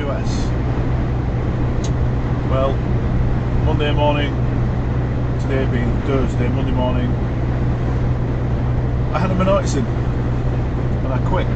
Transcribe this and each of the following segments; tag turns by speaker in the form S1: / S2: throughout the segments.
S1: US. Well, Monday morning, today being Thursday, Monday morning, I had my noticing and I quit.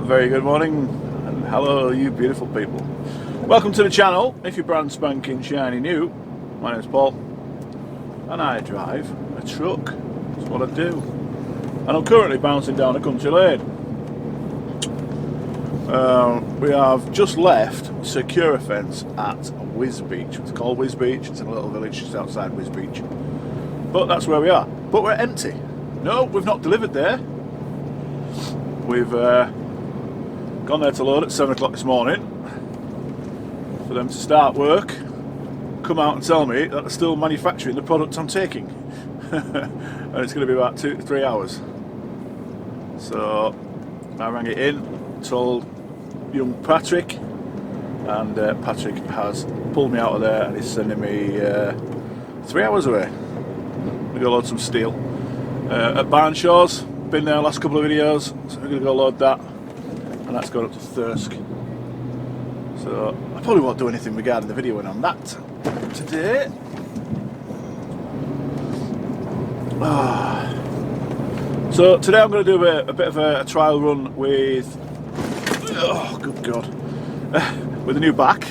S1: Very good morning and hello you beautiful people. Welcome to the channel. If you're brand spanking shiny new, my name's Paul and I drive a truck. That's what I do. And I'm currently bouncing down a country lane. We have just left Secure Fence at Whiz Beach. It's called Whiz Beach. It's in a little village just outside Whiz Beach. But that's where we are. But we're empty. No, we've not delivered there. We've gone there to load at 7 o'clock this morning for them to start work, come out and tell me that they're still manufacturing the product I'm taking. And it's going to be about 2 to 3 hours. So I rang it in, told young Patrick, and Patrick has pulled me out of there and he's sending me 3 hours away. I'm going to go load some steel at Barnshaw's. Been there last couple of videos, so we're going to go load that, and that's going up to Thirsk. So I probably won't do anything regarding the videoing on that today. So today I'm going to do a bit of a trial run with, oh good god, with a new back.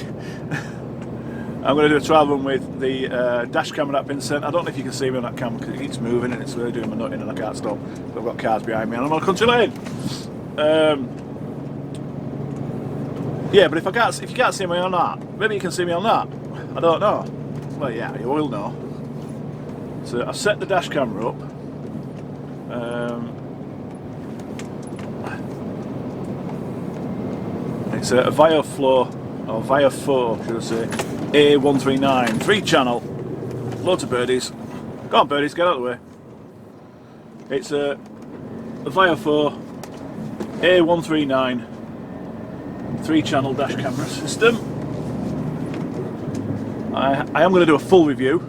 S1: I'm going to do a trial run with the dash cam that I've been sent. I don't know if you can see me on that cam because it keeps moving and it's really doing my nutting and I can't stop. I've got cars behind me and I'm on a country lane. Yeah, but if you can't see me on that, maybe you can see me on that. I don't know. Well, yeah, you will know. So I've set the dash camera up. It's a Viofo, or Viofo, should I say, A139, 3-channel, loads of birdies. Go on, birdies, get out of the way. It's a Viofo A139, 3-channel dash camera system. I am going to do a full review,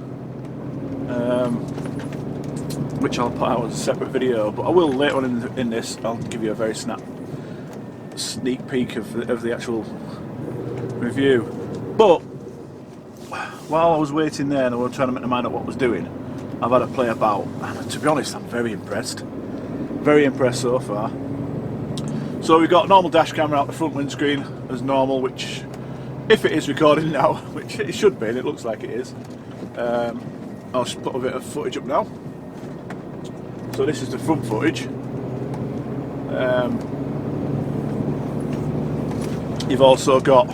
S1: which I'll put out as a separate video, but I will later on in this. I'll give you a very sneak peek of the actual review. But while I was waiting there and I was trying to make my mind up what I was doing, I've had a play about, and to be honest, I'm very impressed so far. So we've got normal dash camera out the front windscreen as normal, which, if it is recording now, which it should be, and it looks like it is, I'll just put a bit of footage up now. So this is the front footage. You've also got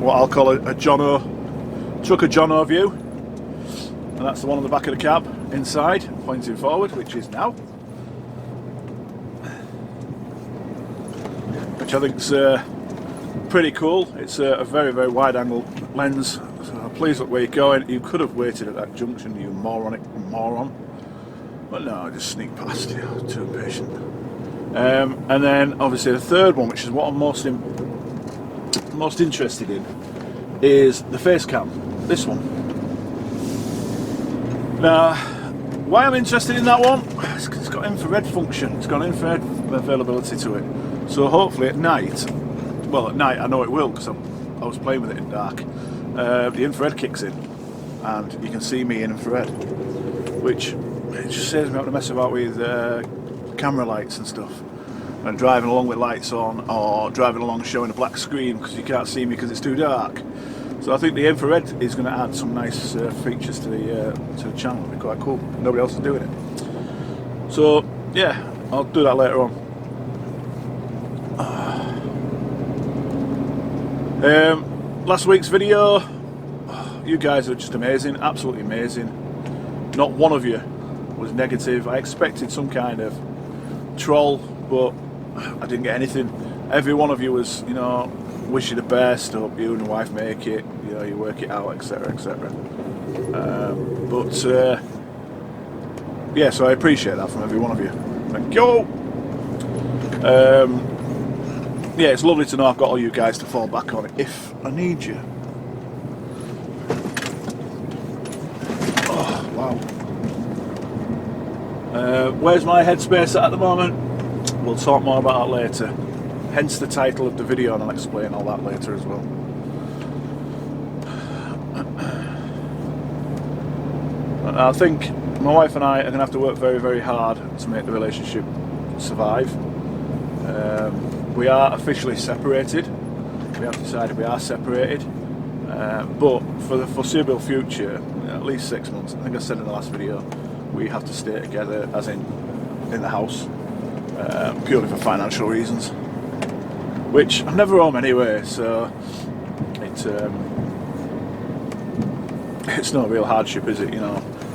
S1: what I'll call a trucker Jono view, and that's the one on the back of the cab inside, pointing forward, which is now. Which I think is pretty cool. It's a very, very wide angle lens. So please look where you're going. You could have waited at that junction, you moron. But no, I just sneak past, too impatient. And then obviously the third one, which is what I'm most interested in, is the face cam. This one. Now, why I'm interested in that one? It's got infrared function. It's got infrared availability to it. So hopefully at night, well at night I know it will because I was playing with it in dark, the infrared kicks in and you can see me in infrared, which it just saves me having to mess about with camera lights and stuff and driving along with lights on, or driving along showing a black screen because you can't see me because it's too dark. So I think the infrared is going to add some nice features to the channel. It'll be quite cool. Nobody else is doing it. So yeah, I'll do that later on. Last week's video, you guys are just amazing, absolutely amazing. Not one of you was negative. I expected some kind of troll, but I didn't get anything. Every one of you was, wish you the best, hope you and your wife make it, you work it out, etc, etc. Yeah, so I appreciate that from every one of you. Thank you. Yeah, it's lovely to know I've got all you guys to fall back on if I need you. Oh, wow. Where's my headspace at the moment? We'll talk more about that later. Hence the title of the video, and I'll explain all that later as well. I think my wife and I are going to have to work very, very hard to make the relationship survive. We are officially separated. We have decided we are separated, but for the foreseeable future, at least 6 months, I think I said in the last video, we have to stay together, as in the house, purely for financial reasons, which I'm never home anyway, so it's no real hardship, is it?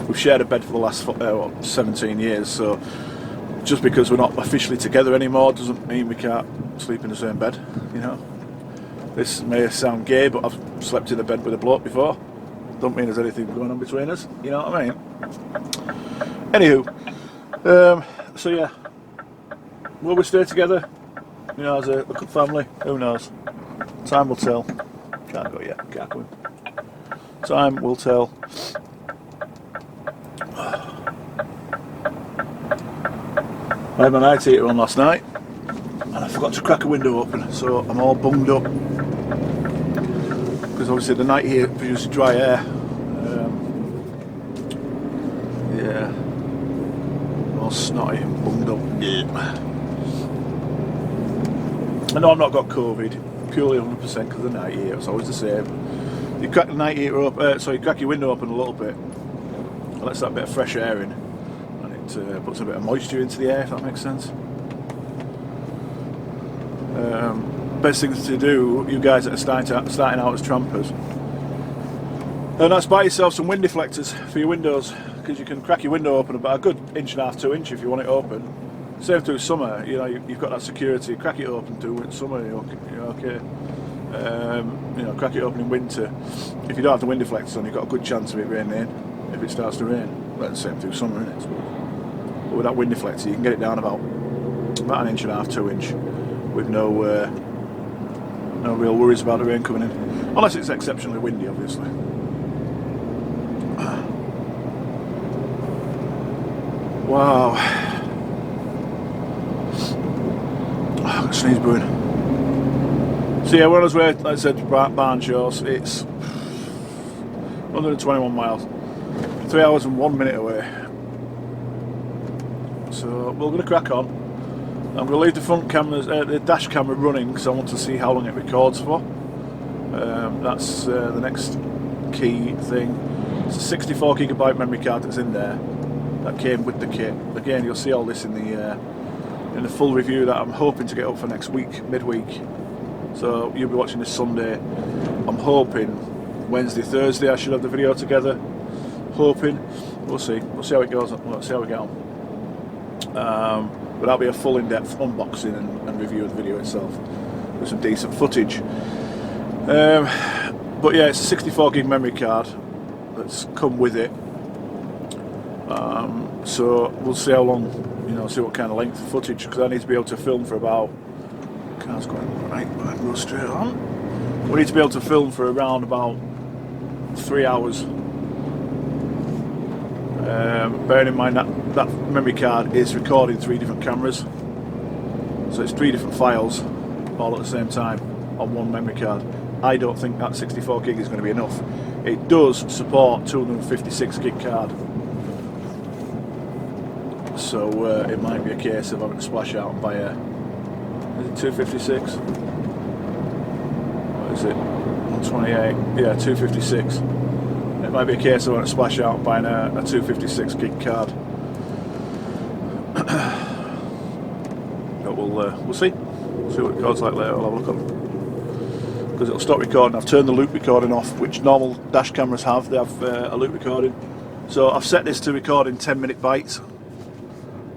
S1: We've shared a bed for the last 17 years, so just because we're not officially together anymore doesn't mean we can't sleep in the same bed, This may sound gay, but I've slept in a bed with a bloke before. Don't mean there's anything going on between us, you know what I mean? Anywho, so yeah, will we stay together, as a good family? Who knows? Time will tell. Can't go yet, can't go in. Time will tell. I had my night heater on last night and I forgot to crack a window open, so I'm all bunged up because obviously the night heater produces dry air. Yeah, I'm all snotty and bunged up. Yeah. I know I've not got COVID, purely 100% because of the night heater. It's always the same. You crack the night heater up, you crack your window open a little bit, and lets that bit of fresh air in. Puts a bit of moisture into the air, if that makes sense. best things to do, you guys that are starting out as trampers. And that's buy yourself some wind deflectors for your windows, because you can crack your window open about a good 1.5 to 2 inch if you want it open. Same through summer, you know, you've got that security. Crack it open through summer, you're okay. You know, crack it open in winter. If you don't have the wind deflectors on, you've got a good chance of it raining if it starts to rain. Well, the same through summer, isn't it? But with that wind deflector, you can get it down about 1.5 to 2 inch with no real worries about the rain coming in, unless it's exceptionally windy, obviously. Wow. Oh, I've got a sneeze brewing. So yeah, we're on our way, like I said, to Barn Shores. It's 121 miles, 3 hours and 1 minute away. So we're going to crack on. I'm going to leave the front cameras, the dash camera running, because I want to see how long it records for. That's the next key thing. It's a 64GB memory card that's in there. That came with the kit. Again, you'll see all this in the full review that I'm hoping to get up for next week, midweek. So you'll be watching this Sunday. I'm hoping Wednesday, Thursday I should have the video together. Hoping. We'll see. We'll see how it goes. We'll see how we get on. But that'll be a full in-depth unboxing and review of the video itself with some decent footage. But yeah, it's a 64GB memory card that's come with it. So we'll see how long, you know, see what kind of length of footage, because I need to be able to film for about, car's going right, but go straight on. We need to be able to film for around about 3 hours. Bearing in mind that memory card is recording 3 different cameras, so it's 3 different files all at the same time on one memory card. I don't think that 64GB is going to be enough. It does support 256GB card. So it might be a case of having to splash out and buy a, is it 256? What is it? 128? Yeah, 256. It might be a case of having to splash out and buying a 256GB card. But we'll see. We'll see what it goes like later. I'll have a look on it. Because it'll stop recording. I've turned the loop recording off, which normal dash cameras have. They have a loop recording. So I've set this to record in 10-minute bites.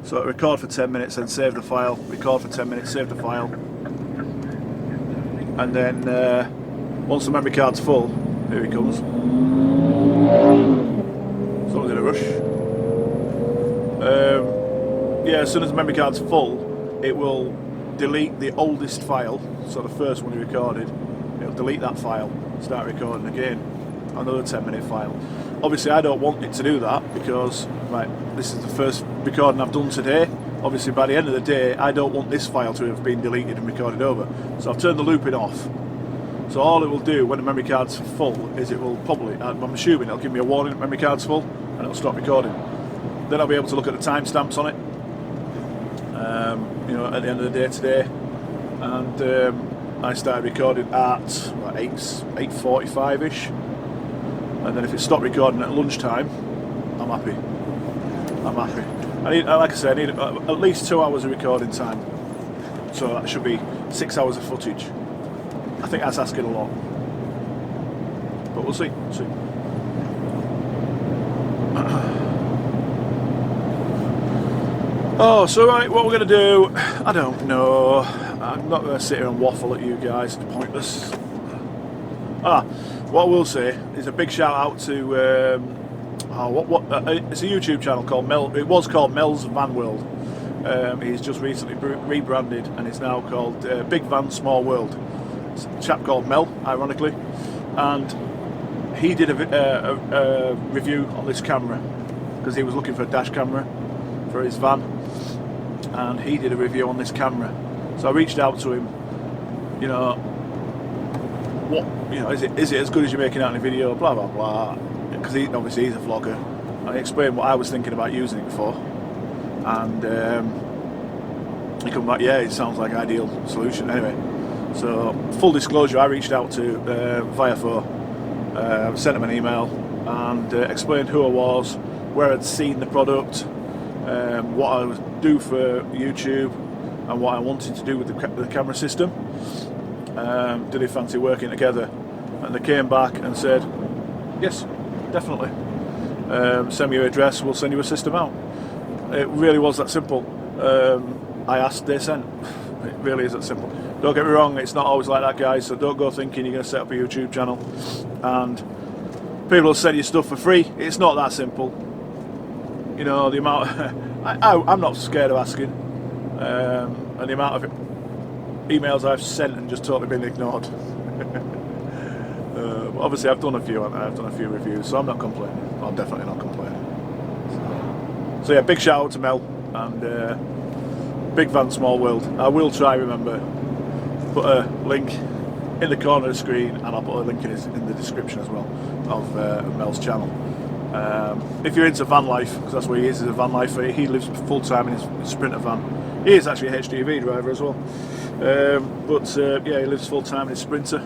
S1: So it'll record for 10 minutes, then save the file, record for 10 minutes, save the file. And then once the memory card's full, here he comes. Someone's in a rush. Yeah, as soon as the memory card's full, it will delete the oldest file, so the first one you recorded. It'll delete that file, start recording again, another 10-minute file. Obviously I don't want it to do that, because right, this is the first recording I've done today. Obviously by the end of the day I don't want this file to have been deleted and recorded over. So I've turned the looping off. So all it will do when the memory card's full is it will probably, I'm assuming it'll give me a warning that memory card's full and it'll stop recording. Then I'll be able to look at the timestamps on it, you know, at the end of the day today. And I started recording at 8:45ish, and then if it stopped recording at lunchtime, I'm happy. I'm happy. I need, like I said, I need at least 2 hours of recording time, so that should be 6 hours of footage. I think that's asking a lot, but we'll see. We'll see. Oh, so right, what we're going to do, I don't know. I'm not going to sit here and waffle at you guys, it's pointless. What I will say is a big shout out to, it's a YouTube channel called it was called Mel's Van World. He's just recently rebranded and it's now called Big Van Small World. It's a chap called Mel, ironically, and he did a review on this camera because he was looking for a dash camera for his van, and he did a review on this camera. So I reached out to him, you know, what, you know, is it as good as you're making out in a video, blah blah blah, because obviously he's a vlogger. I explained what I was thinking about using it for, and he come back, yeah, it sounds like an ideal solution. Anyway, so full disclosure, I reached out to Viofo, sent him an email and explained who I was, where I'd seen the product, what I would do for YouTube and what I wanted to do with the camera system. did they fancy working together? And they came back and said, yes, definitely. Send me your address, we'll send you a system out. It really was that simple. I asked, they sent. It really is that simple. Don't get me wrong, it's not always like that, guys, so don't go thinking you're going to set up a YouTube channel and people will send you stuff for free. It's not that simple. You know, the amount I'm not scared of asking, and the amount of emails I've sent and just totally been ignored. Obviously I've done a few, I've done a few reviews, so I'm not complaining. I'm definitely not complaining. So yeah, big shout out to Mel, and big fan, small world. I will try, remember, put a link in the corner of the screen, and I'll put a link in the description as well of Mel's channel. If you're into van life, because that's what he is, he's a van lifer. He lives full time in his Sprinter van. He is actually a HGV driver as well, yeah, he lives full time in his Sprinter,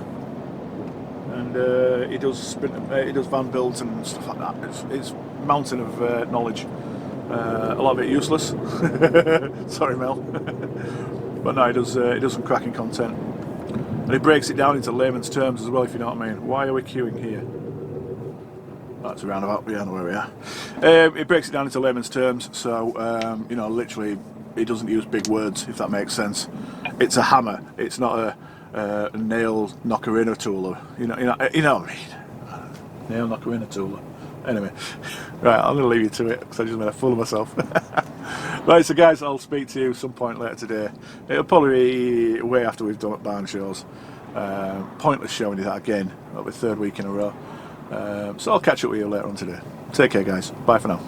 S1: and he does van builds and stuff like that. It's a mountain of knowledge. A lot of it useless. Sorry, Mel. But no, he does some cracking content, and he breaks it down into layman's terms as well, if you know what I mean. Why are we queuing here? That's a roundabout. We know where we are. He breaks it down into layman's terms, so you know, literally, he doesn't use big words, if that makes sense. It's a hammer. It's not a nail knocker-inner tooler. You know what I mean. Nail knocker-inner tooler. Anyway, right, I'm going to leave you to it because I just made a fool of myself. Right, so guys, I'll speak to you some point later today. It'll probably be way after we've done at barn shows. Pointless showing you that again. That'll be the third week in a row. So I'll catch up with you later on today. Take care, guys. Bye for now.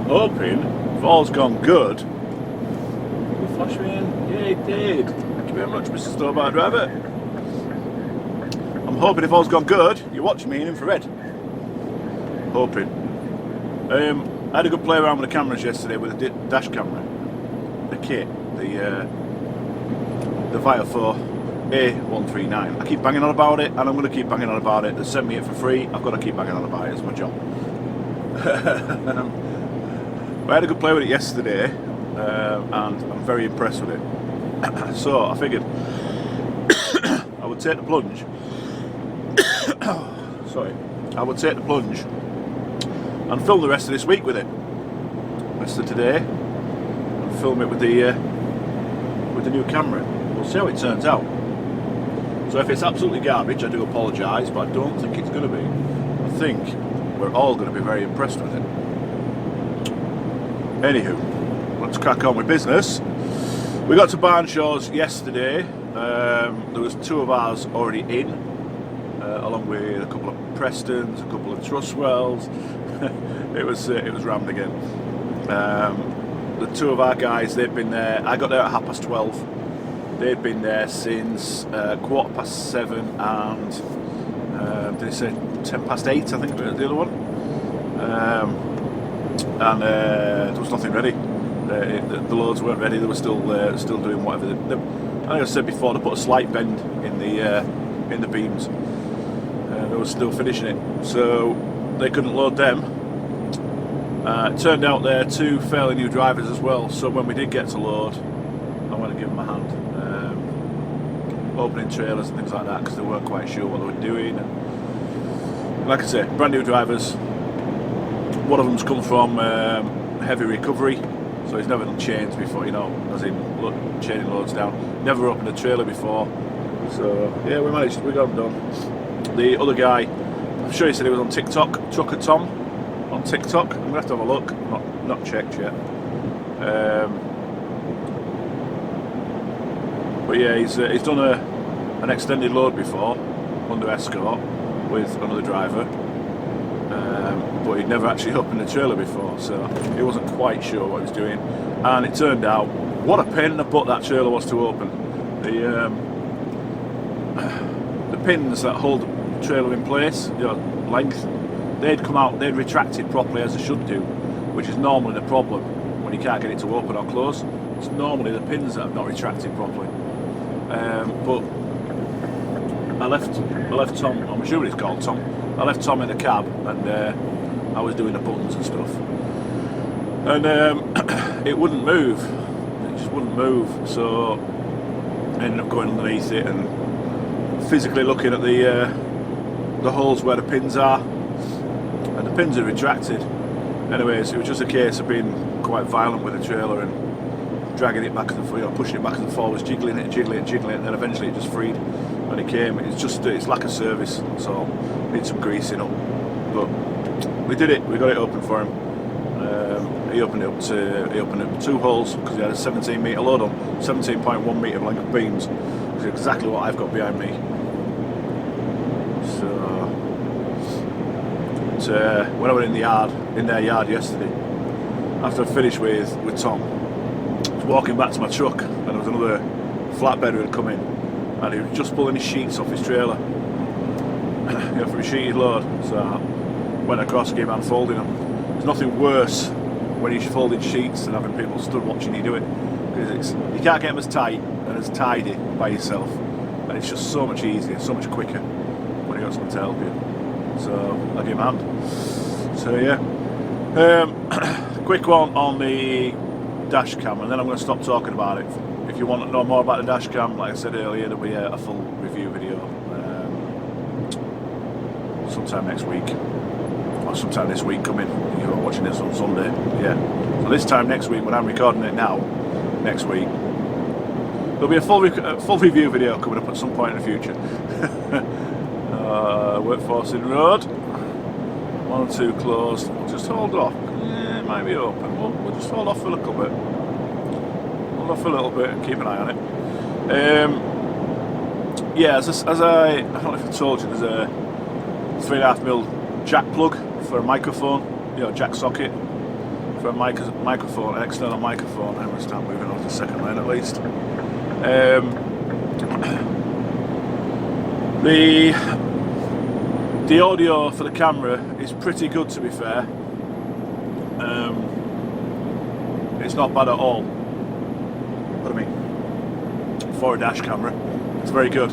S1: Hoping, if all's gone good. You flash me in? Yeah, it did. Thank you very much, Mr. Stowbar Driver. I'm hoping if all's gone good, you're watching me in infrared. Hoping. I had a good play around with the cameras yesterday with the dash camera. The kit, the Viofo A139. I keep banging on about it, and I'm going to keep banging on about it. They sent me it for free. I've got to keep banging on about it. It's my job. I had a good play with it yesterday, and I'm very impressed with it. So I figured I would take the plunge. Sorry, I would take the plunge and film the rest of this week with it. Rest of today, and film it with the new camera. We'll see how it turns out. So if it's absolutely garbage, I do apologise, but I don't think it's going to be. I think we're all going to be very impressed with it. Anywho, let's crack on with business. We got to barn shows yesterday. There was 2 of ours already in, along with a couple of Prestons, a couple of Trustwells. it was rammed again. The 2 of our guys, they'd been there. I got there at 12:30. They'd been there since 7:15 and did they say 8:10? I think the other one. And there was nothing ready. The loads weren't ready. They were still doing whatever. I think I said before, they put a slight bend in the beams. They were still finishing it, so they couldn't load them. It turned out they're two fairly new drivers as well. So when we did get to load, I went to give them a hand, opening trailers and things like that, because they weren't quite sure what they were doing. Like I say, brand new drivers. One of them's come from heavy recovery, so he's never done chains before, you know, as in chaining loads down. Never opened a trailer before, so yeah, we got him done. The other guy, I'm sure he said he was on TikTok, Trucker Tom, on TikTok. I'm gonna have to have a look. Not checked yet. But yeah, he's done an extended load before under escort with another driver. But he'd never actually opened a trailer before, so he wasn't quite sure what he was doing. And it turned out, what a pain in the butt that trailer was to open. The pins that hold the trailer in place, you know, length, they'd come out, they'd retracted properly as they should do, which is normally the problem when you can't get it to open or close. It's normally the pins that have not retracted properly. But I left Tom, I'm assuming it's called Tom, I left Tom in the cab, and I was doing the buttons and stuff, and it wouldn't move. It just wouldn't move. So I ended up going underneath it and physically looking at the holes where the pins are, and the pins are retracted. Anyways, it was just a case of being quite violent with the trailer and dragging it back and forth, you know, pushing it back and forwards, jiggling it, and then eventually it just freed when it came. It's lack of service, so need some greasing up. But we did it. We got it open for him. He opened up 2 holes because he had a 17 metre load on, 17.1 metre length beams, which is exactly what I've got behind me. So when I went in their yard yesterday, after I finished with Tom, I was walking back to my truck, and there was another flatbed who had come in, and he was just pulling his sheets off his trailer, you know, from a sheeted load. So I went across, gave him hand folding them. There's nothing worse when you're folding sheets than having people stood watching you do it, because you can't get them as tight and as tidy by yourself, and it's just so much easier, so much quicker when you got someone to help you. So I give him a hand. So yeah, quick one on the dash cam, and then I'm going to stop talking about it. If you want to know more about the dash cam, like I said earlier, there'll be a full review video sometime next week, or sometime this week coming. You're watching this on Sunday, yeah. So this time next week, when I'm recording it now, next week, there'll be a full review video coming up at some point in the future. Workforce in road, 1 and 2 closed. We'll just hold off. Yeah, it might be open. We'll just hold off for a little bit. Hold off for a little bit and keep an eye on it. Yeah, as I don't know if I told you, there's a 3.5mm jack plug for a microphone, you know, jack socket for a microphone, an external microphone. I'm going to start moving on to the second lane at least. The audio for the camera is pretty good, to be fair. It's not bad at all. What I mean, for a dash camera, it's very good.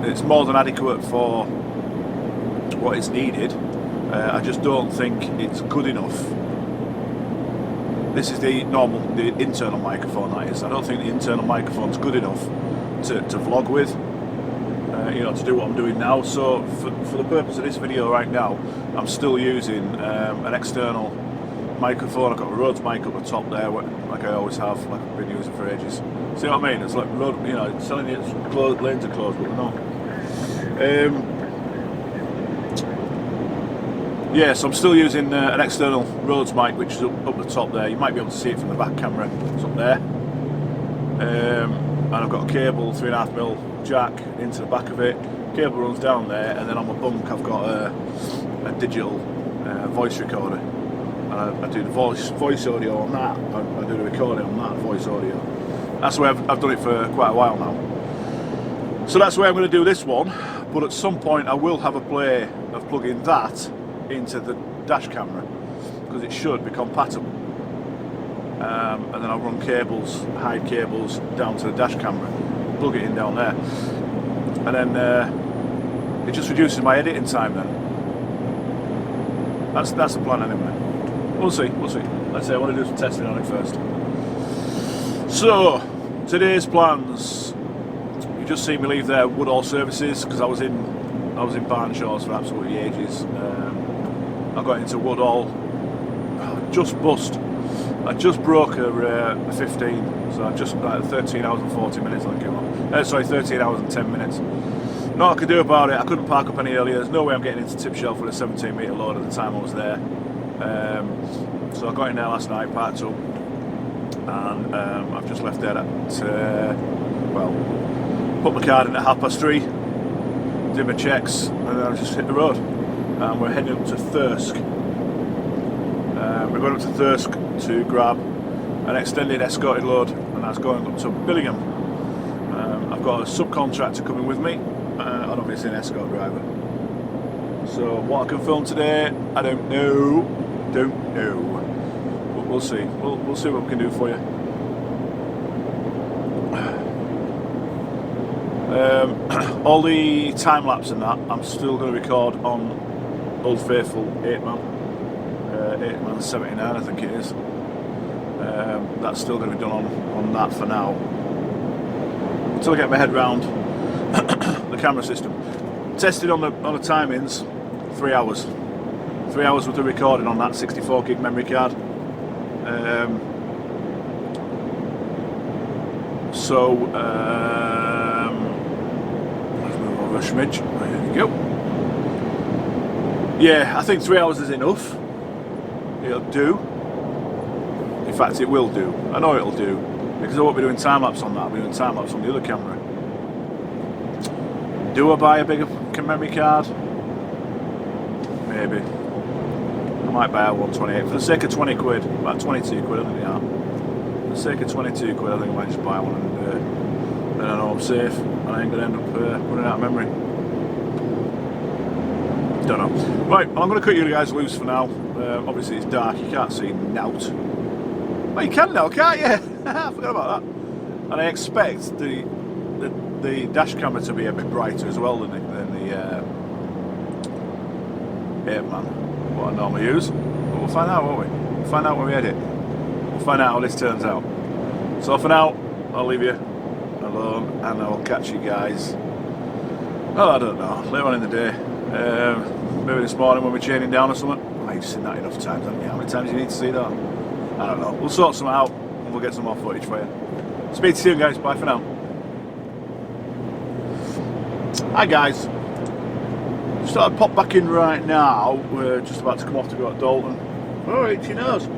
S1: It's more than adequate for what is needed. I just don't think it's good enough. This is the internal microphone, that is. I don't think the internal microphone's good enough to vlog with. You know, to do what I'm doing now. So for the purpose of this video right now, I'm still using an external microphone. I've got a Rhodes mic up the top there, like I always have, like I've been using for ages. See what I mean? It's like Rhodes, you know, selling it closed, lanes are closed, but no. Yeah, so I'm still using an external Rhodes mic, which is up the top there. You might be able to see it from the back camera. It's up there. And I've got a cable, 3.5mm jack into the back of it. Cable runs down there, and then on my bunk I've got a digital voice recorder, and I do the voice audio on that. I do the recording on that voice audio. That's the way I've done it for quite a while now. So that's the way I'm going to do this one. But at some point I will have a play of plugging that into the dash camera, because it should be compatible. and then I'll run cables, hide cables down to the dash camera, plug it in down there, and then it just reduces my editing time then. That's the plan anyway. We'll see. Let's say I want to do some testing on it first. So, today's plans. You just see me leave there Woodall Services because I was in Barnshaws for absolutely ages. I got into Woodall, just bust. I just broke a 15, so I just 13 hours and 40 minutes I think it was. Sorry, 13 hours and 10 minutes. Nothing I could do about it. I couldn't park up any earlier. There's no way I'm getting into Tip Shelf with a 17 metre load at the time I was there. So I got in there last night, parked up, and I've just left there at, well, put my card in at 3:30, did my checks, and then I just hit the road. And we're heading up to Thirsk. We're going up to Thirsk to grab an extended escorted load, and that's going up to Billingham. I've got a subcontractor coming with me, and obviously an escort driver. So what I can film today, I don't know, but we'll see. We'll see what we can do for you. All the time lapse and that, I'm still going to record on Old Faithful 8man 79, I think it is. That's still going to be done on that for now, until I get my head round the camera system. Tested on the timings, 3 hours. 3 hours worth of recording on that 64 gig memory card. Let's move over a smidge. There we go. Yeah, I think 3 hours is enough. It'll do. In fact, it will do. I know it'll do, because I won't be doing time lapse on that. I'll be doing time lapse on the other camera. Do I buy a bigger memory card? Maybe. I might buy a 128 for the sake of 20 quid, about 22 quid, I think they are. For the sake of 22 quid, I think I might just buy one, and then I know I'm safe, and I ain't going to end up running out of memory. Don't know. Right, well, I'm going to cut you guys loose for now. Obviously it's dark, you can't see nout. Well, you can now, can't you? I forgot about that. And I expect the dash camera to be a bit brighter as well than the 8man, what I normally use. But we'll find out, won't we? We'll find out when we edit. We'll find out how this turns out. So for now, I'll leave you alone, and I'll catch you guys, well, I don't know, later on in the day. Maybe this morning when we're chaining down or something. Well, you've seen that enough times, haven't you? How many times do you need to see that? I don't know. We'll sort something out, and we'll get some more footage for you. Speak to you soon, guys. Bye for now. Hi, guys. Just thought I'd pop back in right now. We're just about to come off to go to Dalton. Oh, itchy nose.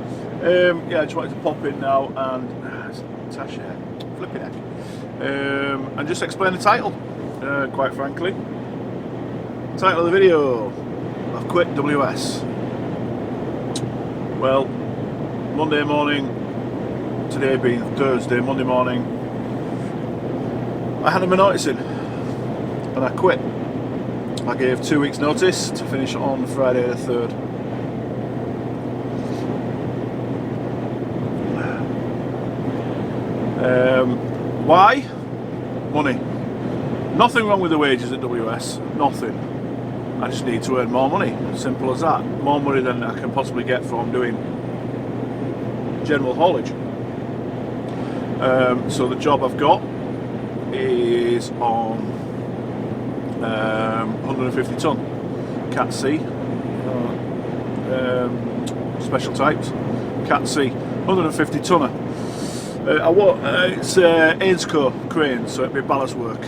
S1: Yeah, I just wanted to pop in now and Tasha, flipping heck. And just explain the title. Quite frankly, title of the video: I've quit WS. Well, Monday morning, today being Thursday, Monday morning, I handed my notice in and I quit. I gave 2 weeks notice to finish on Friday the 3rd. Why? Money. Nothing wrong with the wages at WS, nothing. I just need to earn more money, simple as that. More money than I can possibly get from doing general haulage. So the job I've got is on 150 ton Cat C, special types, Cat C, 150 tonner. It's Ainsco crane, so it'd be ballast work.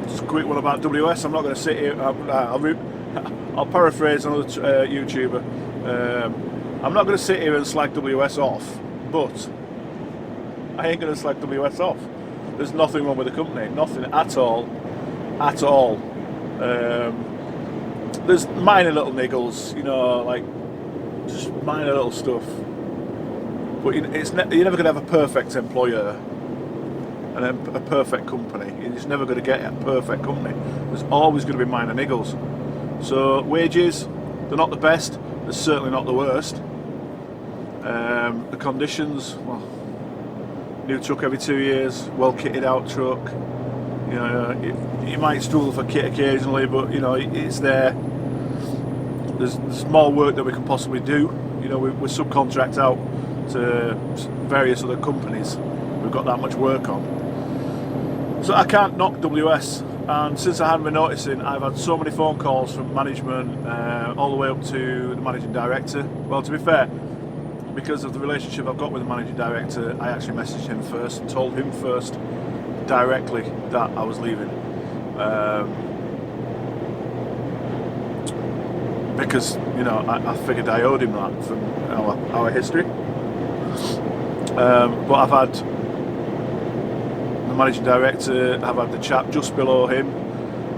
S1: Just a quick one about WS. I'm not going to sit here. I'll paraphrase another YouTuber. I'm not going to sit here and slag WS off, but I ain't going to slag WS off. There's nothing wrong with the company, nothing at all, at all. There's minor little niggles, you know, like just minor little stuff. But you're never going to have a perfect employer and a perfect company. You're just never going to get a perfect company. There's always going to be minor niggles. So wages, they're not the best. They're certainly not the worst. The conditions, well, new truck every 2 years, well kitted out truck. You know, you might struggle for kit occasionally, but you know it's there. There's more work that we can possibly do. You know, we subcontract out to various other companies. We've got that much work on, so I can't knock WS. And since I haven't been noticing, I've had so many phone calls from management, all the way up to the managing director. Well, to be fair, because of the relationship I've got with the managing director, I actually messaged him first and told him first directly that I was leaving, because you know I figured I owed him that from our history. But I've had the managing director, I've had the chap just below him.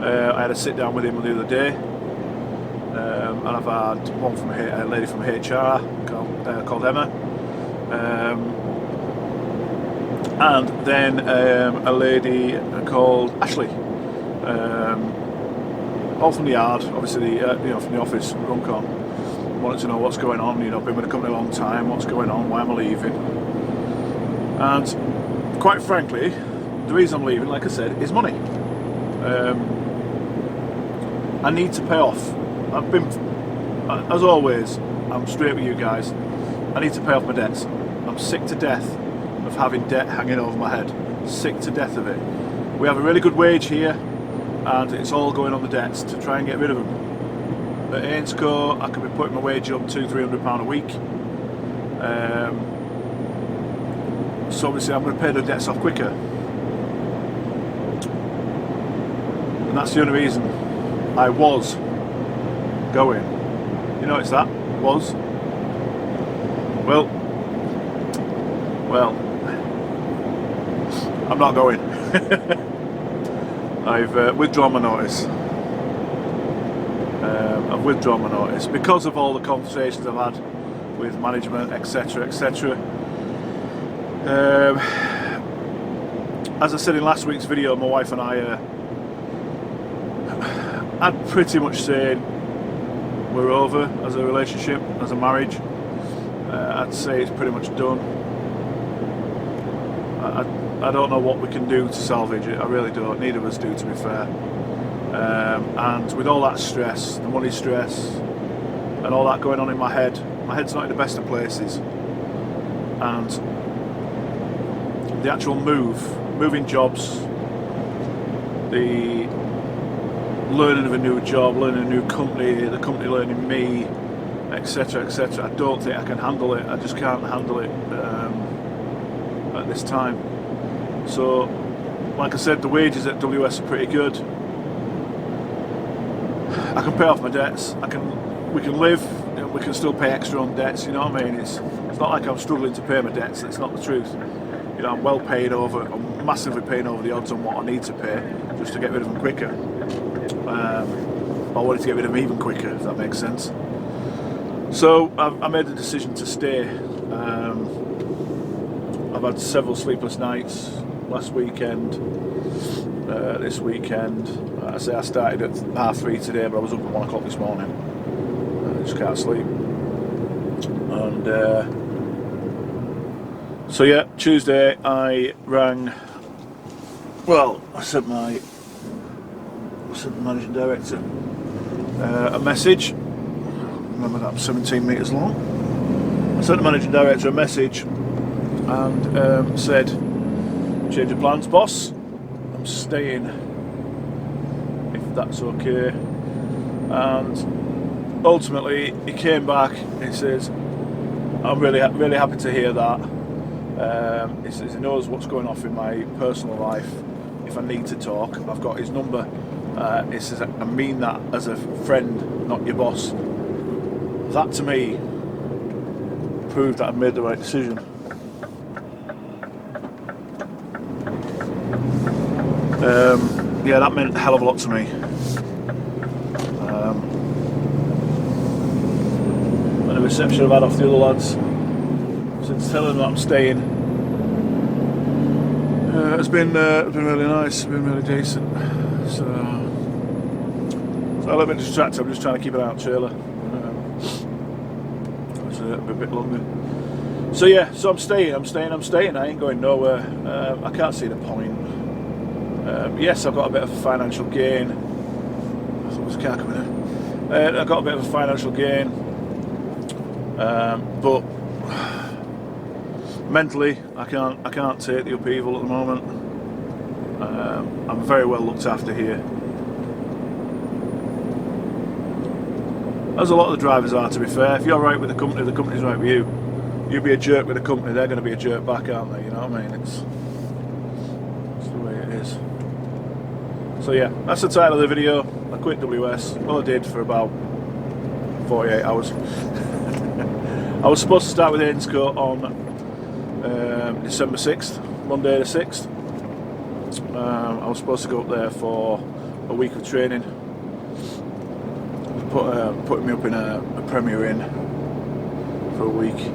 S1: I had a sit down with him the other day, and I've had one from a lady from HR called Emma, and then a lady called Ashley, all from the yard, obviously, you know, from the office, Runcon. Wanted to know what's going on. You know, been with the company a long time. What's going on? Why am I leaving? And quite frankly, the reason I'm leaving, like I said, is money. I need to pay off. I've been, as always, I'm straight with you guys. I need to pay off my debts. I'm sick to death of having debt hanging over my head. Sick to death of it. We have a really good wage here, and it's all going on the debts to try and get rid of them. At Ainscourt, I could be putting my wage up £200–300 a week. So obviously I'm going to pay the debts off quicker. And that's the only reason I was going. You notice that? Was. Well, I'm not going. I've withdrawn my notice. I've withdrawn my notice because of all the conversations I've had with management, etc, etc. As I said in last week's video, my wife and I, I'd pretty much say we're over as a relationship, as a marriage. I'd say it's pretty much done. I don't know what we can do to salvage it. I really don't. Neither of us do, to be fair. And with all that stress, the money stress, and all that going on in my head's not in the best of places. And the actual moving jobs, the learning of a new job, learning a new company, the company learning me, etc, etc. I don't think I can handle it. I just can't handle it at this time. So, like I said, the wages at WS are pretty good. I can pay off my debts. We can live. You know, we can still pay extra on debts. You know what I mean? It's not like I'm struggling to pay my debts. That's not the truth. You know, I'm well paid over. I'm massively paying over the odds on what I need to pay just to get rid of them quicker. I wanted to get rid of them even quicker, if that makes sense. So I made the decision to stay. I've had several sleepless nights last weekend, this weekend. I say I started at 3:30 today, but I was up at 1 o'clock this morning. I just can't sleep. And so yeah, Tuesday I rang. Well, I sent the managing director a message. Remember that I'm 17 metres long. I sent the managing director a message and said, change of plans, boss. I'm staying, if that's okay. And ultimately, he came back and he says, I'm really happy to hear that. He says he knows what's going on in my personal life. If I need to talk, I've got his number. He says, I mean that as a friend, not your boss. That to me proved that I've made the right decision. Yeah, that meant a hell of a lot to me. And the reception I've had off the other lads since telling them that I'm staying has been really nice. It's been really decent. So a little bit distracted. I'm just trying to keep an eye on trailer. It's a bit longer. So yeah, so I'm staying. I ain't going nowhere. I can't see the point. Yes, I've got a bit of a financial gain. I thought there was a car coming in. I've got a bit of a financial gain, but mentally, I can't take the upheaval at the moment. I'm very well looked after here, as a lot of the drivers are. To be fair, if you're right with the company's right with you. You be a jerk with the company, they're going to be a jerk back, aren't they? You know what I mean? It's the way it is. So yeah, that's the title of the video. I quit WS. Well, I did for about 48 hours. I was supposed to start with Ainscote on December 6th, Monday the 6th. I was supposed to go up there for a week of training. Putting me up in a Premier Inn for a week.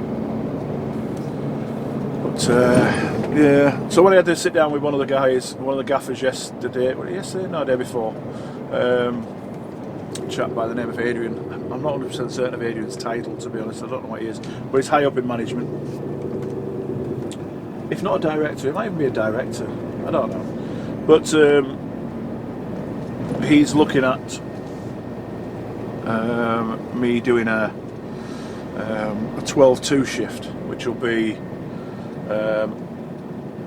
S1: Yeah, so when I had to sit down with one of the guys, one of the gaffers yesterday, no, the day before, a chap by the name of Adrian. I'm not 100% certain of Adrian's title, to be honest. I don't know what he is, but he's high up in management. If not a director, it might even be a director, I don't know. But he's looking at me doing a 12-2 shift, which will be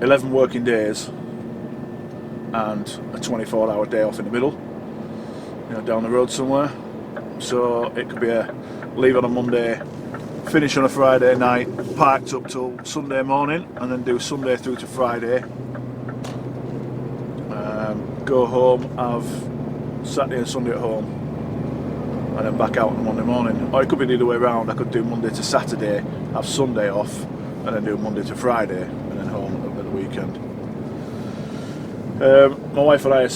S1: 11 working days and a 24-hour day off in the middle, you know, down the road somewhere. So it could be a leave on a Monday, finish on a Friday night, parked up till Sunday morning, and then do Sunday through to Friday, go home, have Saturday and Sunday at home, and then back out on Monday morning. Or it could be the other way around. I could do Monday to Saturday, have Sunday off, and then do Monday to Friday, and then home at the weekend. My wife and I are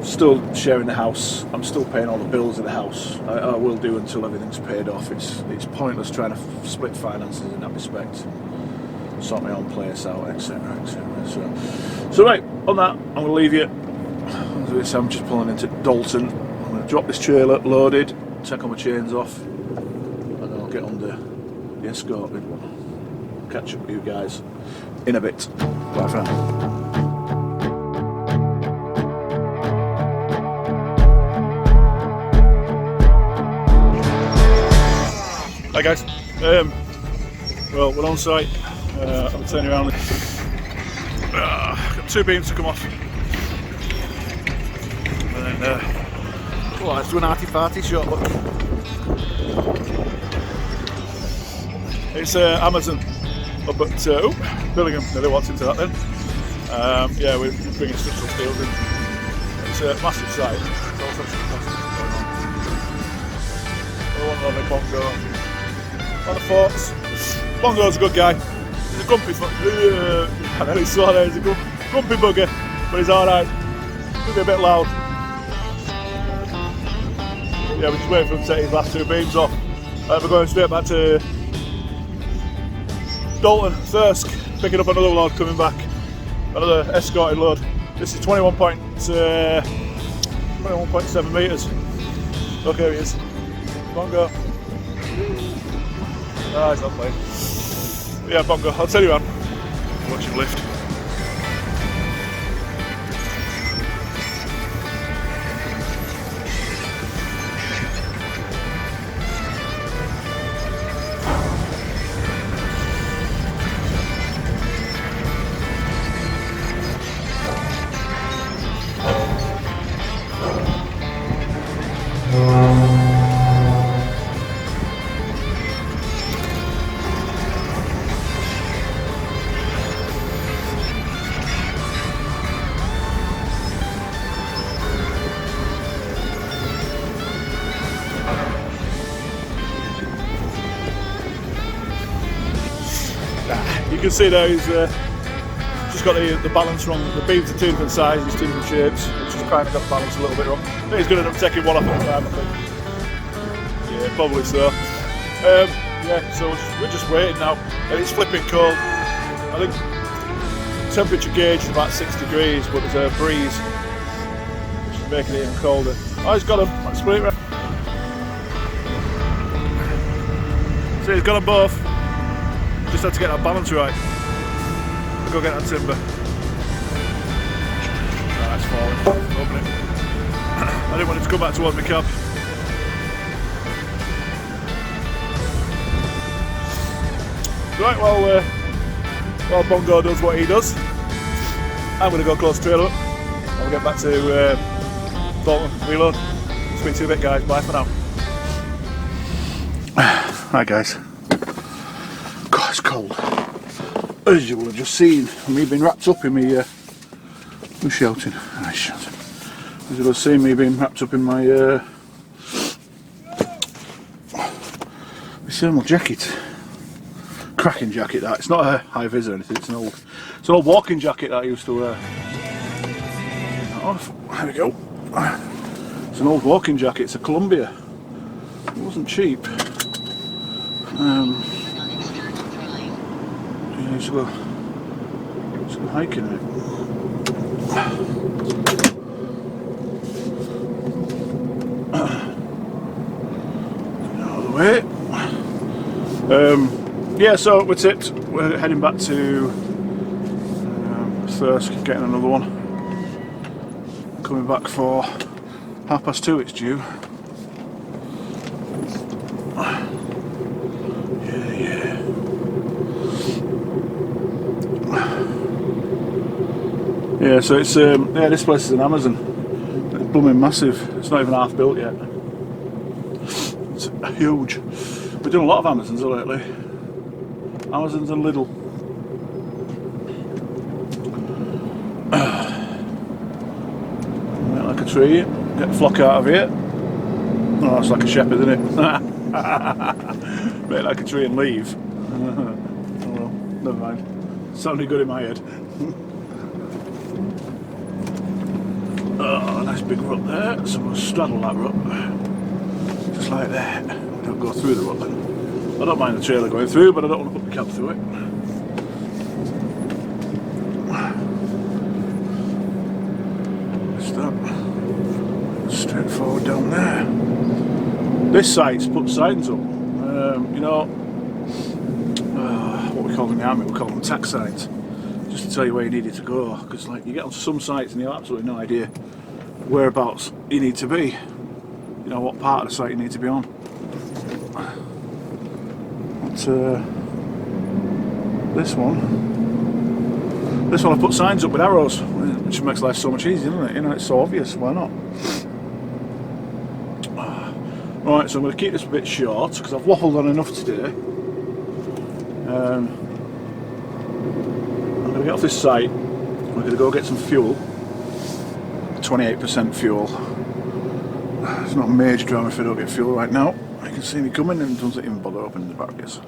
S1: still sharing the house. I'm still paying all the bills of the house. I will do until everything's paid off. It's pointless trying to split finances in that respect. Sort my own place out, etc., etc. So right, on that, I'm going to leave you. I'm just pulling into Dalton. I'm going to drop this trailer loaded, take all my chains off, and then I'll get on the Escort. Catch up with you guys in a bit. Bye for now. Hi guys. Well, we're on site. I'm turning around. Got 2 beams to come off. And then, well, let's do an arty-farty shot. Look. It's Amazon. Up at Billingham, nearly walked into that then. Yeah, we're bringing structural steels in. It's a massive site. There's all sorts of classes going on. Another one on the Bongo. On the forks. Bongo's a good guy. He's a grumpy I know he's sort of, he's a grumpy bugger, but he's alright. He'll be a bit loud. Yeah, we're just waiting for him to take his last 2 beams off. We're going straight back to Dalton, Thirsk, picking up another load coming back, another escorted load. This is 21.7 metres. Look, here he is. Bongo. Ah, he's not playing. Yeah, Bongo, I'll tell you what, watch him lift. You can see there he's just got the balance wrong. The beams are 2 different sizes, 2 different shapes, which has kind of got the balance a little bit wrong. I think he's going to end up taking one off at a time, I think. Yeah, probably so. Yeah, so we're just waiting now, and it's flipping cold. I think temperature gauge is about 6 degrees, but there's a breeze, which is making it even colder. Oh, he's got them. Let's put it right. So he's got them both. Just had to get that balance right. Go get that timber. Oh, it's falling. Open it. I didn't want it to go back towards my cab. Right, well, while Bongo does what he does, I'm going to go close the trailer up. I'll get back to Dalton, reload. Speak to you a bit, guys. Bye for now. Right, guys. God, it's cold. As you will have just seen, me being wrapped up in me. Who's shouting? Nice shouting. As you will have seen, me being wrapped up in my thermal jacket. Cracking jacket that. It's not a high vis or anything. It's an old walking jacket that I used to wear. Oh, there we go. It's an old walking jacket. It's a Columbia. It wasn't cheap. Yeah, I used to go hiking in it. Out of the way. Yeah, so we're tipped. We're heading back to Thirsk, getting another one. Coming back for 2:30. It's due. Yeah, so it's yeah, this place is an Amazon. It's blooming massive. It's not even half built yet. It's huge. We've done a lot of Amazons lately. Amazons and Lidl. Make like a tree. Get the flock out of here. Oh, that's like a shepherd, isn't it? Make like a tree and leave. Oh well, never mind. Sounded good in my head. Oh, nice big rut there, so we'll straddle that rut, just like that. Don't go through the rut then. I don't mind the trailer going through, but I don't want to put the cab through it. Stop. Straightforward down there. This site's put signs up, you know, what we call them in the army, we call them tack signs. Just to tell you where you needed to go, because like you get onto some sites and you have absolutely no idea whereabouts you need to be, you know what part of the site you need to be on. But this one I put signs up with arrows, which makes life so much easier, doesn't it? You know, it's so obvious, why not? Right, so I'm going to keep this a bit short because I've waffled on enough today. I'm going to get off this site, we're going to go get some fuel, 28% fuel. It's not a major drama if I don't get fuel right now. You can see me coming and it doesn't even bother opening the barriers.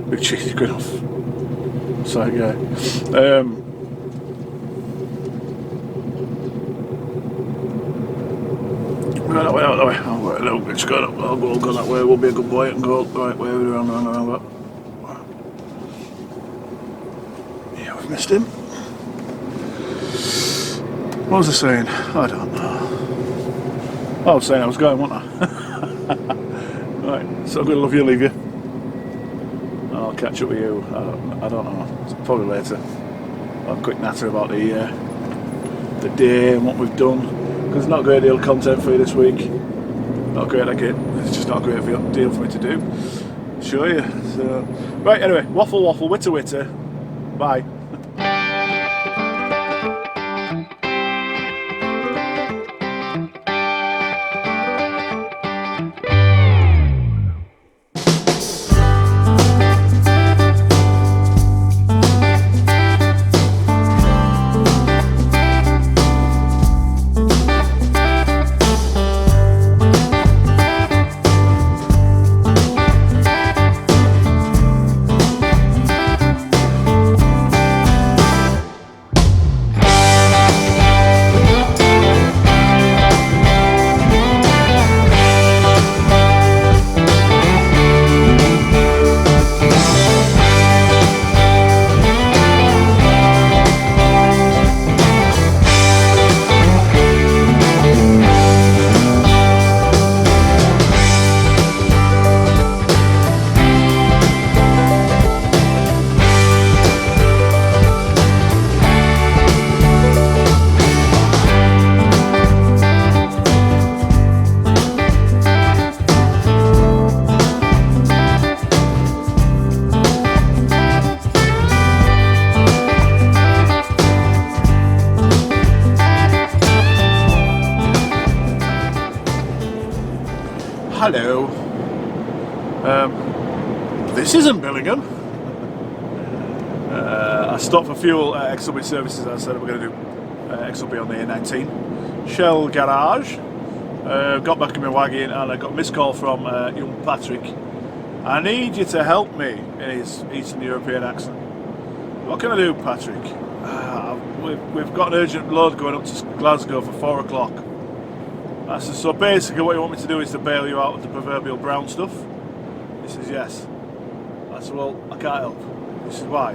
S1: Big cheesy grin off. Sorry, guy. Right, that way, out that way. I'll go a little bit straight up. I'll go that way. We'll be a good boy and go the right way around. Yeah, we've missed him. What was I saying? I don't know. I was saying I was going, wasn't I? Right, so I'm going to love you, leave you. I'll catch up with you. I don't know. It's probably later. I'll have a quick natter about the day and what we've done. Because it's not a great deal of content for you this week. Not great, like it. It's just not a great deal for me to do. Show you. So, right, anyway, waffle, witter. Bye. Hello. This isn't Billingham. I stopped for fuel at XLB services. I said we're going to do XLB on the A19. Shell garage. Got back in my wagon and I got a missed call from young Patrick. I need you to help me, in his Eastern European accent. What can I do, Patrick? We've got an urgent load going up to Glasgow for 4 o'clock. I said, so basically what you want me to do is to bail you out of the proverbial brown stuff? He says, yes. I said, well, I can't help. He says, why?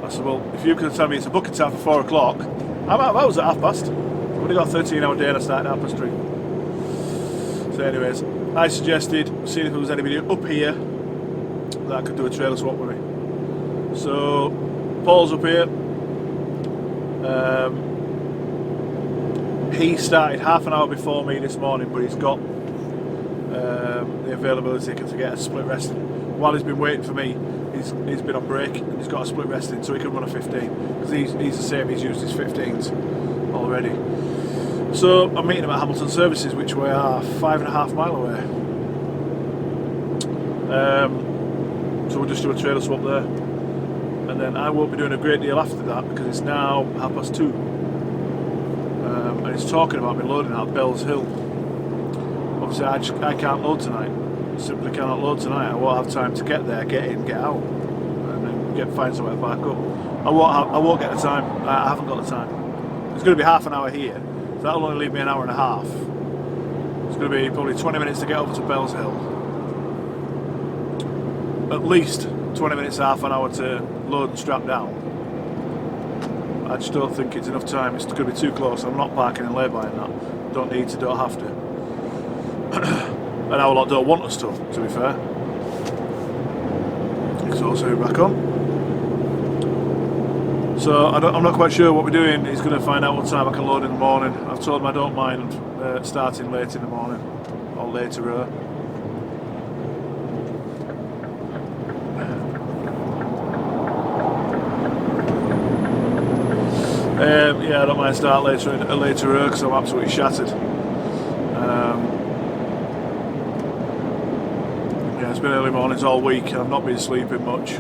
S1: I said, well, if you could tell me it's a booking time for 4 o'clock, I'm out of hours at 30:30. I've only got a 13-hour day and I started at 3:30. So anyways, I suggested seeing if there was anybody up here that could do a trailer swap with me. So, Paul's up here. He started half an hour before me this morning, but he's got the availability to get a split resting. While he's been waiting for me, he's been on break and he's got a split resting, so he can run a 15. Because he's the same, he's used his 15s already. So I'm meeting him at Hamilton Services, which we are 5.5 miles away. So we'll just do a trailer swap there. And then I won't be doing a great deal after that because it's now 2:30. And he's talking about me loading out Bells Hill. Obviously I can't load tonight. Simply cannot load tonight. I won't have time to get there, get in, get out, and then find somewhere to park up. I won't get the time. I haven't got the time. It's going to be half an hour here, so that'll only leave me an hour and a half. It's going to be probably 20 minutes to get over to Bells Hill. At least 20 minutes, half an hour to load and strap down. I just don't think it's enough time. It's going to be too close. I'm not parking in lay-by and that. Don't need to, don't have to. And our lot don't want us to be fair. Exhaust back on. So I'm not quite sure what we're doing. He's going to find out what time I can load in the morning. I've told him I don't mind starting late in the morning or later. Yeah, I don't mind start later because I'm absolutely shattered. Yeah, it's been early mornings all week and I've not been sleeping much,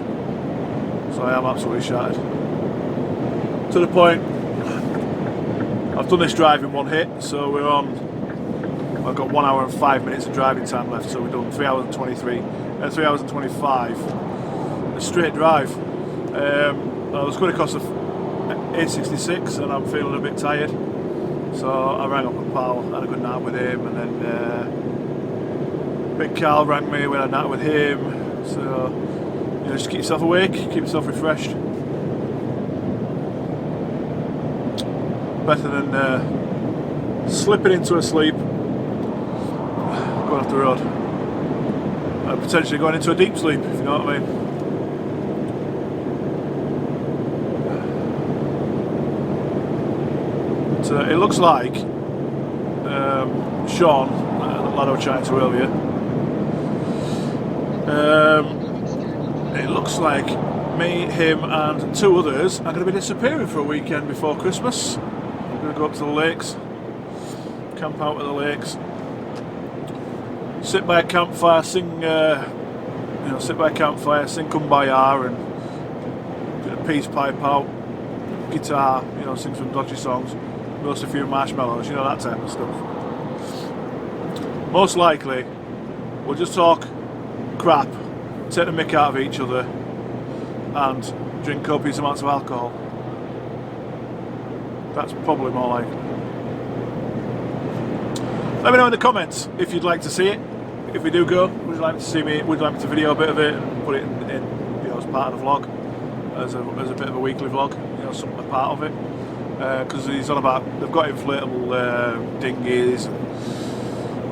S1: so I am absolutely shattered. To the point, I've done this drive in one hit, so we're on. I've got 1 hour and 5 minutes of driving time left, so we've done 3 hours and 23, 3 hours and 25. A straight drive. I was going to cost A66 and I'm feeling a bit tired, so I rang up a pal, had a good night with him, and then Big Carl rang me when I had a night with him. So you know, just keep yourself awake, keep yourself refreshed. Better than slipping into a sleep going off the road and potentially going into a deep sleep, if you know what I mean. It looks like Sean, the lad I was chatting to earlier, it looks like me, him and 2 others are going to be disappearing for a weekend before Christmas. I'm going to go up to the lakes, camp out at the lakes, sit by a campfire, sing Kumbaya and get a peace pipe out, guitar, sing some dodgy songs. Roast a few marshmallows, that type of stuff. Most likely, we'll just talk crap, take the mick out of each other, and drink copious amounts of alcohol. That's probably more likely. Let me know in the comments if you'd like to see it. If we do go, would you like to see me? Would you like me to video a bit of it and put it in as part of the vlog, as a bit of a weekly vlog, a part of it. Because he's on about, they've got inflatable dinghies,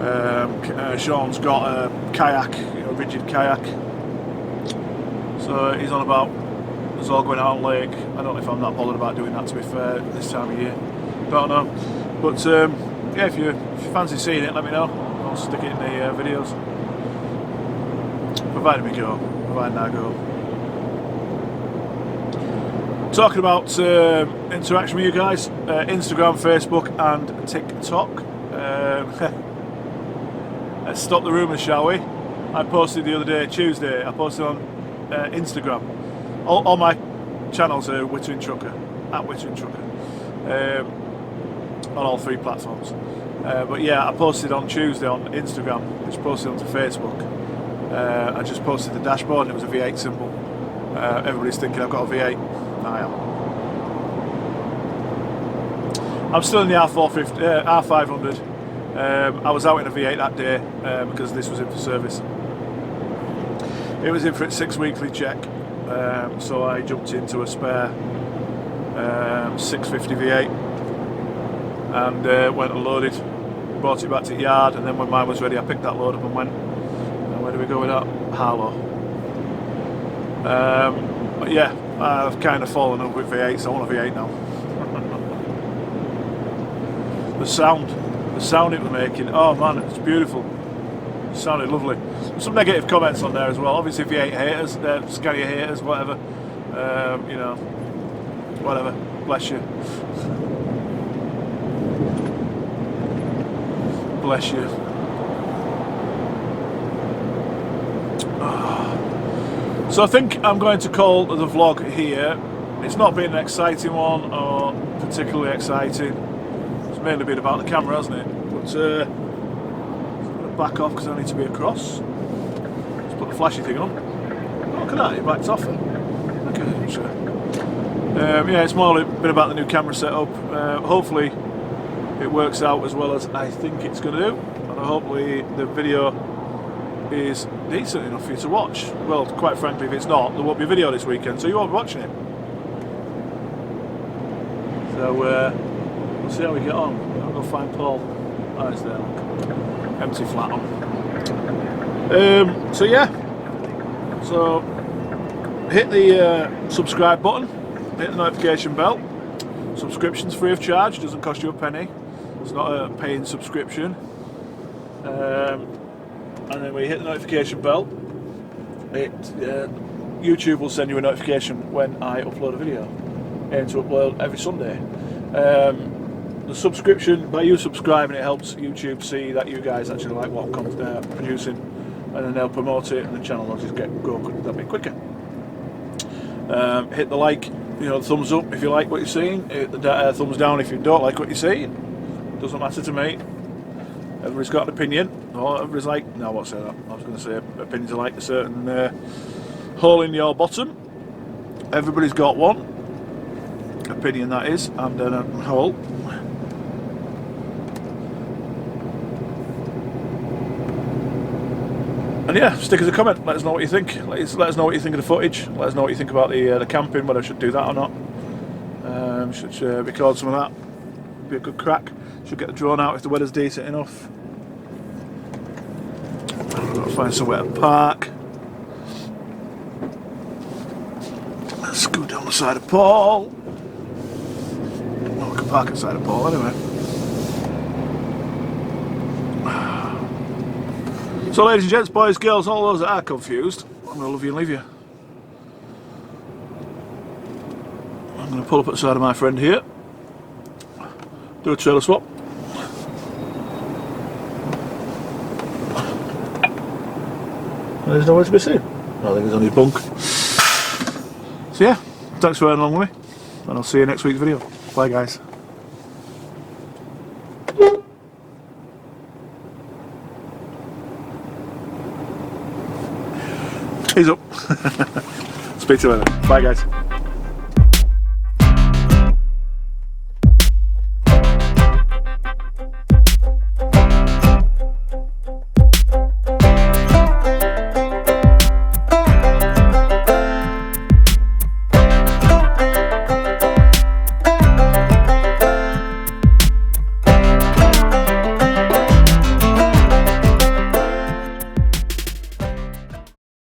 S1: and Sean's got a kayak, a rigid kayak. So he's on about us all going out on lake. I don't know if I'm that bothered about doing that, to be fair, this time of year. Don't know. But yeah, if you fancy seeing it, let me know. I'll stick it in the videos. Provided we go. Provided I go. Talking about interaction with you guys, Instagram, Facebook and TikTok. Stop the rumours, shall we? I posted the other day, Tuesday, I posted on Instagram. All my channels are Wittering Trucker, at Wittering Trucker, on all 3 platforms. But yeah, I posted on Tuesday on Instagram, which posted onto Facebook. I just posted the dashboard and it was a V8 symbol. Everybody's thinking I've got a V8. I am. I'm still in the R500. I was out in a V8 that day because this was in for service. It was in for its 6 weekly check, so I jumped into a spare 650 V8 and went and loaded, brought it back to the yard, and then when mine was ready I picked that load up and went. And where do we go with that? Harlow. But yeah, I've kind of fallen up with V8s, so I want a V8 now. The sound it was making, oh man, it's beautiful. It sounded lovely. Some negative comments on there as well. Obviously V8 haters, Scania haters, whatever. You know, whatever. Bless you. Bless you. So I think I'm going to call the vlog here. It's not been an exciting one or particularly exciting. It's mainly been about the camera, hasn't it? But I'm going to back off because I need to be across. Let's put the flashy thing on. Oh, look at that, it backed off it. Okay, sure. Yeah, it's more been about the new camera setup. Hopefully it works out as well as I think it's going to do. And hopefully the video is decent enough for you to watch. Well, quite frankly, if it's not, there won't be a video this weekend, so you won't be watching it. So we'll see how we get on. I'll go find Paul. Oh, it's there, look. Empty flat on. So yeah, so hit the subscribe button, hit the notification bell. Subscription's free of charge, doesn't cost you a penny. It's not a paying subscription. And then when you hit the notification bell, YouTube will send you a notification when I upload a video. I aim to upload every Sunday. The subscription, by you subscribing, it helps YouTube see that you guys actually like what I'm producing, and then they'll promote it, and the channel will just go that bit quicker. Hit the like, you know, the thumbs up if you like what you're seeing. Hit the thumbs down if you don't like what you're seeing. Doesn't matter to me. Everybody's got an opinion. Oh, everybody's like, no, I won't say that. I was going to say opinions are like a certain hole in your bottom. Everybody's got one. Opinion, that is, and a hole. And yeah, stick us a comment. Let us know what you think. Let us know what you think of the footage. Let us know what you think about the camping, whether I should do that or not. Should record some of that. Be a good crack. Should get the drone out if the weather's decent enough. I've got to find somewhere to park. Let's go down the side of Paul. Oh, I can park inside of Paul anyway. So ladies and gents, boys, girls, all those that are confused, I'm going to love you and leave you. I'm going to pull up at the side of my friend here. Do a trailer swap. There's nowhere to be seen. I think he's on his bunk. So yeah, thanks for riding along with me, and I'll see you next week's video. Bye guys. He's up. Speak to you later. Bye guys.